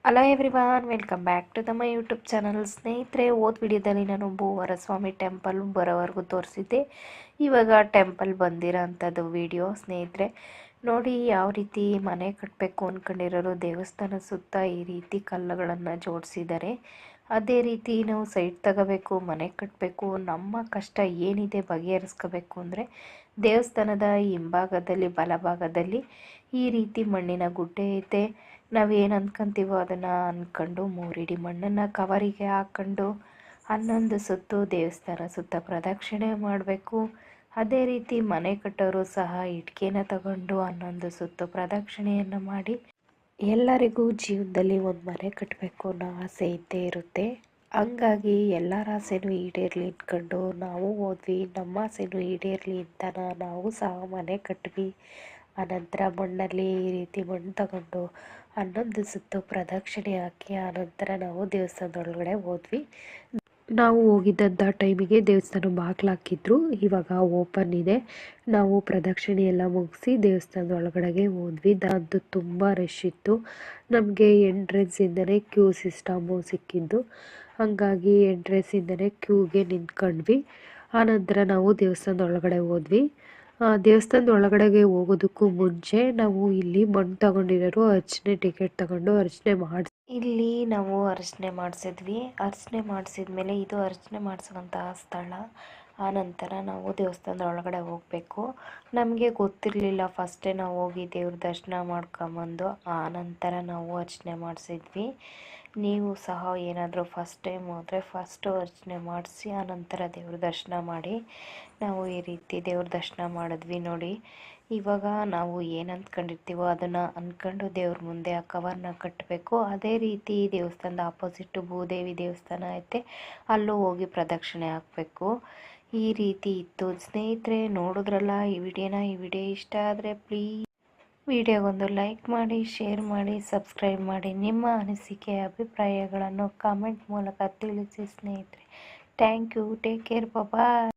Hello everyone, welcome back to the my YouTube channel. ಸ್ನೇಹಿತರೆ, ವಿಡಿಯೋದಲ್ಲಿ ನಾನು ಭೂವರಸ್ವಾಮಿ ಟೆಂಪಲ್ ಬರೋವರೆಗೂ ತೋರಿಸಿದ್ದೆ. ಇವಾಗ ಟೆಂಪಲ್ ಬಂದಿರೋ ಅಂಥದ್ದು ವಿಡಿಯೋ. ಸ್ನೇಹಿತರೆ ನೋಡಿ, ಯಾವ ರೀತಿ ಮನೆ ಕಟ್ಟಬೇಕು ಅಂದ್ಕೊಂಡಿರೋರು ದೇವಸ್ಥಾನ ಸುತ್ತ ಈ ರೀತಿ ಕಲ್ಲುಗಳನ್ನು ಜೋಡಿಸಿದ್ದಾರೆ. ಅದೇ ರೀತಿ ನಾವು ಸೈಟ್ ತಗೋಬೇಕು, ಮನೆ ಕಟ್ಟಬೇಕು, ನಮ್ಮ ಕಷ್ಟ ಏನಿದೆ ಬಗೆಹರಿಸ್ಕೋಬೇಕು ಅಂದರೆ ದೇವಸ್ಥಾನದ ಹಿಂಭಾಗದಲ್ಲಿ ಬಲಭಾಗದಲ್ಲಿ ಈ ರೀತಿ ಮಣ್ಣಿನ ಗುಡ್ಡೆ ಐತೆ. ನಾವೇನು ಅಂದ್ಕೊಂತೀವೋ ಅದನ್ನು ಅಂದ್ಕೊಂಡು 3 ಇಡಿ ಮಣ್ಣನ್ನು ಕವರಿಗೆ ಹಾಕ್ಕೊಂಡು 11 ಸುತ್ತು ದೇವಸ್ಥಾನ ಸುತ್ತ ಪ್ರದಕ್ಷಿಣೆ ಮಾಡಬೇಕು. ಅದೇ ರೀತಿ ಮನೆ ಕಟ್ಟೋರು ಸಹ ಇಟ್ಕೆನ ತಗೊಂಡು 11 ಸುತ್ತು ಪ್ರದಕ್ಷಿಣೆಯನ್ನು ಮಾಡಿ, ಎಲ್ಲರಿಗೂ ಜೀವನದಲ್ಲಿ ಒಂದು ಮನೆ ಕಟ್ಟಬೇಕು ಅನ್ನೋ ಆಸೆ ಇದ್ದೇ ಇರುತ್ತೆ. ಹಂಗಾಗಿ ಎಲ್ಲರ ಆಸೆನೂ ಈಡೇರಲಿ ಅಂದ್ಕೊಂಡು ನಾವು ಹೋದ್ವಿ. ನಮ್ಮ ಆಸೆನೂ ಈಡೇರಲಿ ಅಂತ ನಾವು ಸಹ ಮನೆ ಕಟ್ವಿ. ಆನಂತರ ಮಣ್ಣಲ್ಲಿ ಈ ರೀತಿ ಮಣ್ಣು ತಗೊಂಡು 11 ಸುತ್ತು ಪ್ರದಕ್ಷಿಣೆ ಹಾಕಿ ಆನಂತರ ನಾವು ದೇವಸ್ಥಾನದೊಳಗಡೆ ಹೋದ್ವಿ. ನಾವು ಹೋಗಿದ್ದಂಥ ಟೈಮಿಗೆ ದೇವಸ್ಥಾನ ಬಾಗಿಲು ಹಾಕಿದ್ರು, ಇವಾಗ ಓಪನ್ ಇದೆ. ನಾವು ಪ್ರದಕ್ಷಿಣೆ ಎಲ್ಲ ಮುಗಿಸಿ ದೇವಸ್ಥಾನದ ಒಳಗಡೆಗೆ ಹೋದ್ವಿ. ಅದು ತುಂಬ ರಶ್ ಇತ್ತು. ನಮಗೆ ಎಂಟ್ರೆನ್ಸಿಂದನೇ ಕ್ಯೂ ಸಿಸ್ಟಮು ಸಿಕ್ಕಿದ್ದು, ಹಾಗಾಗಿ ಎಂಟ್ರೆನ್ಸಿಂದನೇ ಕ್ಯೂಗೆ ನಿಂತ್ಕೊಂಡ್ವಿ. ಆನಂತರ ನಾವು ದೇವಸ್ಥಾನದ ಒಳಗಡೆ ಹೋದ್ವಿ. ದೇವಸ್ಥಾನದ ಒಳಗಡೆಗೆ ಹೋಗೋದಕ್ಕೂ ಮುಂಚೆ ನಾವು ಇಲ್ಲಿ ಮಣ್ಣು ತಗೊಂಡಿರೋರು ಅರ್ಚನೆ ಟಿಕೆಟ್ ತಗೊಂಡು ಅರ್ಚನೆ ಇಲ್ಲಿ ನಾವು ಅರ್ಚನೆ ಮಾಡಿಸಿದ್ವಿ. ಅರ್ಚನೆ ಮಾಡಿಸಿದ್ಮೇಲೆ ಇದು ಅರ್ಚನೆ ಮಾಡಿಸುವಂತಹ ಸ್ಥಳ. ಆನಂತರ ನಾವು ದೇವಸ್ಥಾನದ ಒಳಗಡೆ ಹೋಗಬೇಕು. ನಮಗೆ ಗೊತ್ತಿರಲಿಲ್ಲ, ಫಸ್ಟೇ ನಾವು ಹೋಗಿ ದೇವ್ರ ದರ್ಶನ ಮಾಡ್ಕೊಂಬಂದು ಆನಂತರ ನಾವು ಅರ್ಚನೆ ಮಾಡಿಸಿದ್ವಿ. ನೀವು ಸಹ ಏನಾದರೂ ಫಸ್ಟ್ ಟೈಮ್ ಹೋದರೆ ಫಸ್ಟು ಅರ್ಚನೆ ಮಾಡಿಸಿ ಆನಂತರ ದೇವ್ರ ದರ್ಶನ ಮಾಡಿ. ನಾವು ಈ ರೀತಿ ದೇವ್ರ ದರ್ಶನ ಮಾಡಿದ್ವಿ. ನೋಡಿ, ಇವಾಗ ನಾವು ಏನು ಅಂದ್ಕೊಂಡಿರ್ತೀವೋ ಅದನ್ನು ಅಂದ್ಕೊಂಡು ದೇವ್ರ ಮುಂದೆ ಆ ಕವರ್ನ ಕಟ್ಟಬೇಕು. ಅದೇ ರೀತಿ ದೇವಸ್ಥಾನದ ಆಪೋಸಿಟ್ಟು ಭೂದೇವಿ ದೇವಸ್ಥಾನ ಐತೆ, ಅಲ್ಲೂ ಹೋಗಿ ಪ್ರದಕ್ಷಿಣೆ ಹಾಕಬೇಕು. ಈ ರೀತಿ ಇತ್ತು. ಸ್ನೇಹಿತರೆ, ನೋಡಿದ್ರಲ್ಲ ಈ ವಿಡಿಯೋ ಇಷ್ಟ ಆದರೆ ಪ್ಲೀಸ್ ವಿಡಿಯೋಗೊಂದು ಲೈಕ್ ಮಾಡಿ, ಶೇರ್ ಮಾಡಿ, ಸಬ್ಸ್ಕ್ರೈಬ್ ಮಾಡಿ. ನಿಮ್ಮ ಅನಿಸಿಕೆ ಅಭಿಪ್ರಾಯಗಳನ್ನು ಕಾಮೆಂಟ್ ಮೂಲಕ ತಿಳಿಸಿ ಸ್ನೇಹಿತರೆ. Thank you. Take care. Bye.